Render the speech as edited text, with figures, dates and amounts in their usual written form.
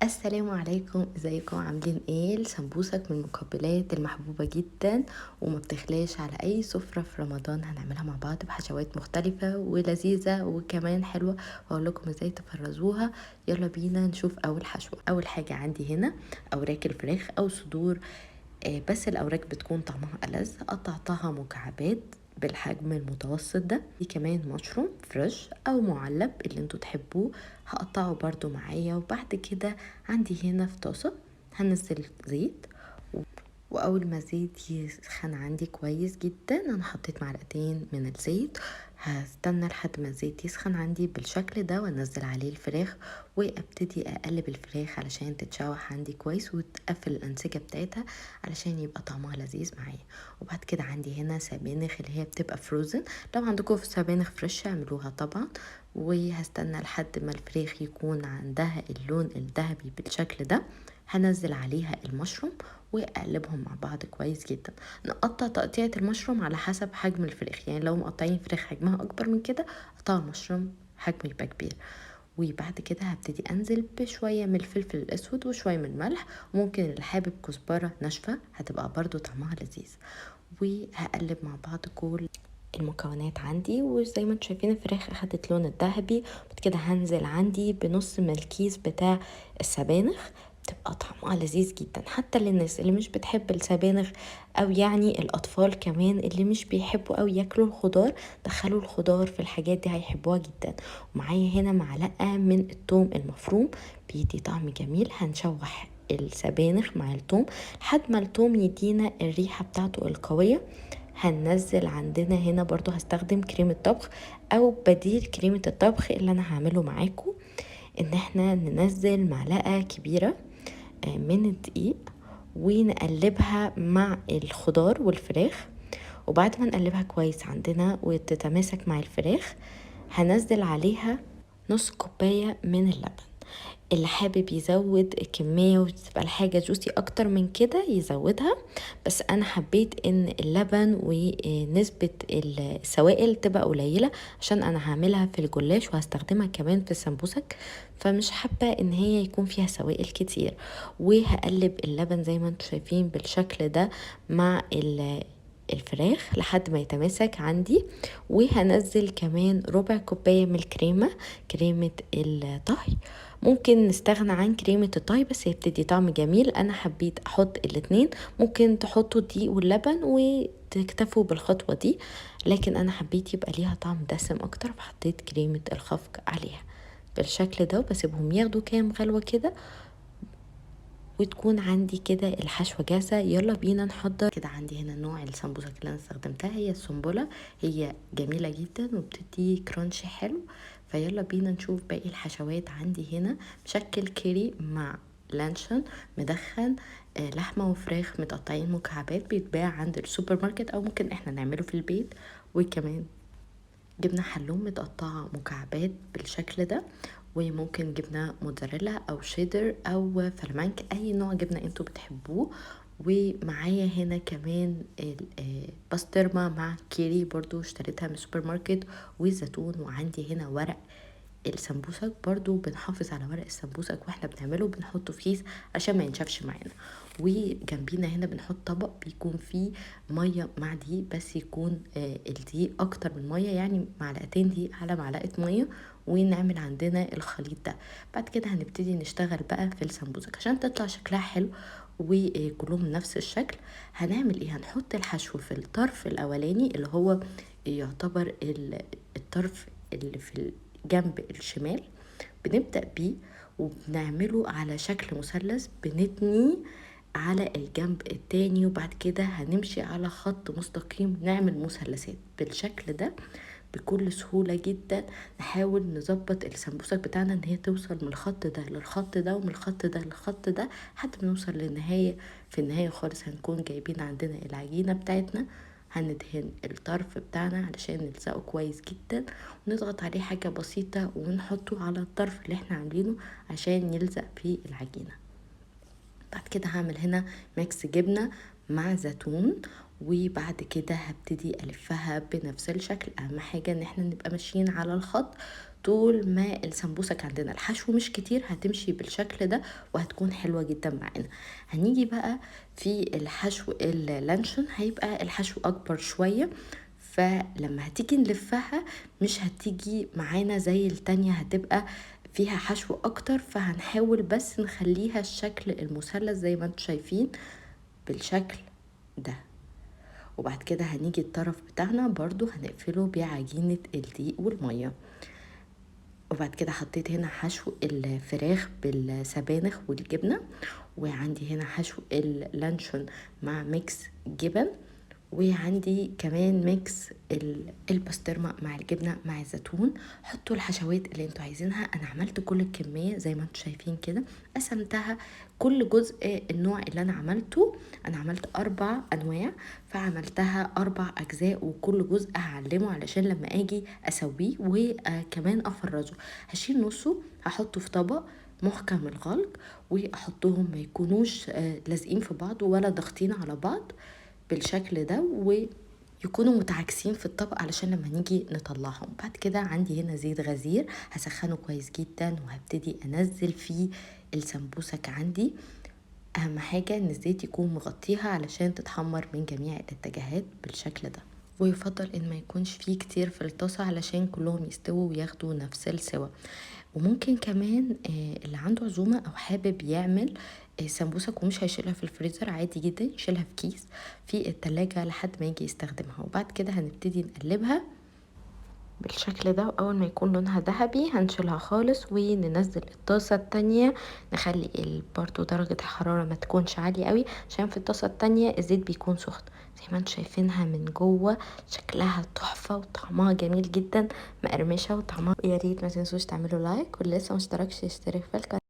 السلام عليكم، ازيكم؟ عاملين ايه؟ السمبوسك من المقبلات المحبوبة جدا وما بتخلاش على اي سفرة في رمضان. هنعملها مع بعض بحشوات مختلفة ولذيذة وكمان حلوة، واقول لكم ازاي تفرزوها. يلا بينا نشوف اول حشوة. اول حاجة عندي هنا اوراق الفراخ او صدور، بس الاوراق بتكون طعمها ألذ. قطعتها مكعبات بالحجم المتوسط ده. في كمان مشروم فريش او معلب اللي انتوا تحبوه، هقطعه برضو معايا. وبعد كده عندي هنا في طاسة هنزل زيت، واول ما الزيت يسخن عندي كويس جدا انا حطيت معلقتين من الزيت. هستنى لحد ما الزيت يسخن عندي بالشكل ده وانزل عليه الفراخ، وابتدي اقلب الفراخ علشان تتشوح عندي كويس وتقفل الانسجه بتاعتها علشان يبقى طعمها لذيذ معايا. وبعد كده عندي هنا سبانخ اللي هي بتبقى فروزن، لو عندكم في سبانخ فريش اعملوها طبعا. وهستنى لحد ما الفراخ يكون عندها اللون الذهبي بالشكل ده، هنزل عليها المشروم واقلبهم مع بعض كويس جدا. نقطع تقطيعة المشروم على حسب حجم الفراخ، يعني لو مقطعين فراخ حجمها اكبر من كده قطع المشروم حجمه يبقى كبير. وبعد كده هبتدي انزل بشوية من الفلفل الاسود وشوية من الملح، وممكن اللي حابب كزبرة ناشفة هتبقى برضو طعمها لذيذ. وهقلب مع بعض كل المكونات عندي، وزي ما انتم شايفين الفراخ اخدت لون الذهبي. بعد كده هنزل عندي بنص من الكيس بتاع السبانخ، بتبقى طعمها لذيذ جدا حتى للناس اللي مش بتحب السبانخ، او يعني الاطفال كمان اللي مش بيحبوا او ياكلوا الخضار. دخلوا الخضار في الحاجات دي هيحبوها جدا. ومعايا هنا معلقة من الثوم المفروم بيدي طعم جميل. هنشوح السبانخ مع الثوم لحد ما الثوم يدينا الريحة بتاعته القوية. هننزل عندنا هنا برضو هستخدم كريمة طبخ او بديل كريمة الطبخ اللي انا هعمله معاكم، ان احنا ننزل معلقة كبيرة من الدقيق ونقلبها مع الخضار والفراخ. وبعد ما نقلبها كويس عندنا وتتماسك مع الفراخ، هنزل عليها نص كوباية من اللبن. اللي حابب يزود الكمية وتبقى الحاجة جوسي اكتر من كده يزودها، بس انا حبيت ان اللبن ونسبة السوائل تبقى قليلة عشان انا هعملها في الجلاش وهستخدمها كمان في السمبوسك، فمش حابة ان هي يكون فيها سوائل كتير. وهقلب اللبن زي ما انتم شايفين بالشكل ده مع الفراخ لحد ما يتماسك عندي. وهنزل كمان ربع كوباية من الكريمة، كريمة الطهي. ممكن نستغنى عن كريمة الطهي بس هي بتدي طعم جميل، انا حبيت احط الاتنين. ممكن تحطوا الدقيق واللبن وتكتفوا بالخطوة دي، لكن انا حبيت يبقى ليها طعم دسم اكتر فحطيت كريمة الخفق عليها بالشكل ده. وبسيبهم ياخدوا كام غلوة كده وتكون عندي كده الحشوة جاهزة. يلا بينا نحضر. كده عندي هنا نوع السمبوسك اللي انا استخدمتها هي السنبلة، هي جميلة جدا وبتدي كرانش حلو. فيلا بينا نشوف باقي الحشوات. عندي هنا مشكل كيري مع لانشون مدخن، لحمة وفراخ متقطعين مكعبات بيتباع عند السوبر ماركت او ممكن احنا نعمله في البيت. وكمان جبنة حلوم متقطعة مكعبات بالشكل ده، وممكن جبنة موتزاريلا او شيدر او فلامنك، اي نوع جبنة انتوا بتحبوه. ومعايا هنا كمان الباسترما مع كيري برضو اشتريتها من السوبر ماركت وزيتون. وعندي هنا ورق السمبوسك برضو بنحافظ على ورق السمبوسك واحنا بنعمله بنحطه في كيس عشان ما ينشفش معانا. وجنبينا هنا بنحط طبق بيكون فيه ميه مع دقيق، بس يكون الدقيق اكتر من ميه، يعني معلقتين دقيق على معلقه ميه، ونعمل عندنا الخليط ده. بعد كده هنبتدي نشتغل بقى في السمبوسك عشان تطلع شكلها حلو وكلهم نفس الشكل. هنعمل ايه؟ هنحط الحشو في الطرف الاولاني اللي هو يعتبر الطرف اللي في الجنب الشمال، بنبدأ بيه وبنعمله على شكل مثلث، بنتني على الجنب التاني وبعد كده هنمشي على خط مستقيم نعمل مثلثات بالشكل ده بكل سهولة جدا. نحاول نظبط السمبوسك بتاعنا ان هي توصل من الخط ده للخط ده ومن الخط ده للخط ده لحد ما نوصل للنهاية. في النهاية خالص هنكون جايبين عندنا العجينة بتاعتنا، هندهن الطرف بتاعنا علشان نلزقه كويس جدا ونضغط عليه حاجة بسيطة ونحطه على الطرف اللي احنا عاملينه عشان يلزق في العجينة. بعد كده هعمل هنا ميكس جبنة مع زيتون، وبعد كده هبتدي ألفها بنفس الشكل. أهم حاجة ان احنا نبقى ماشيين على الخط طول ما السمبوسك عندنا الحشو مش كتير هتمشي بالشكل ده وهتكون حلوة جدا معانا. هنيجي بقى في الحشو اللانشون، هيبقى الحشو اكبر شوية، فلما هتيجي نلفها مش هتيجي معانا زي التانية، هتبقى فيها حشو اكتر. فهنحاول بس نخليها الشكل المثلث زي ما انتم شايفين بالشكل ده. وبعد كده هنيجي الطرف بتاعنا برضو هنقفله بعجينة الدقيق والمية. وبعد كده حطيت هنا حشو الفراخ بالسبانخ والجبنة، وعندي هنا حشو اللانشون مع ميكس جبن، وعندي كمان ميكس البسطرمة مع الجبنة مع الزيتون. حطوا الحشوات اللي انتوا عايزينها. انا عملت كل الكمية زي ما انتوا شايفين كده، قسمتها كل جزء النوع اللي انا عملته. انا عملت 4 انواع، فعملتها 4 اجزاء، وكل جزء هعلمه علشان لما اجي اسويه وكمان افرزه. هشيل نصه هحطه في طبق محكم الغلق، واحطهم ما يكونوش لازقين في بعض ولا ضاغطين على بعض بالشكل ده، ويكونوا متعاكسين في الطبق علشان لما نيجي نطلعهم. بعد كده عندي هنا زيت غزير هسخنه كويس جدا، وهبتدي انزل فيه السمبوسك عندي. اهم حاجة ان الزيت يكون مغطيها علشان تتحمر من جميع الاتجاهات بالشكل ده، ويفضل ان ما يكونش فيه كتير في الطاسة علشان كلهم يستووا وياخدوا نفس السوا. وممكن كمان اللي عنده عزومة او حابب يعمل سمبوسك ومش هيشيلها في الفريزر، عادي جدا يشيلها في كيس في التلاجة لحد ما يجي يستخدمها. وبعد كده هنبتدي نقلبها بالشكل ده، واول ما يكون لونها ذهبي هنشيلها خالص وننزل الطاسة التانية. نخلي برضو درجة الحرارة ما تكونش عالية قوي، عشان في الطاسة التانية الزيت بيكون سخن. زي ما انتم شايفينها من جوه شكلها تحفة وطعمها جميل جدا، مقرمشة وطعمها. يا ريت ما تنسوش تعملوا لايك، واللي لسه مشتركش يشترك في القناة.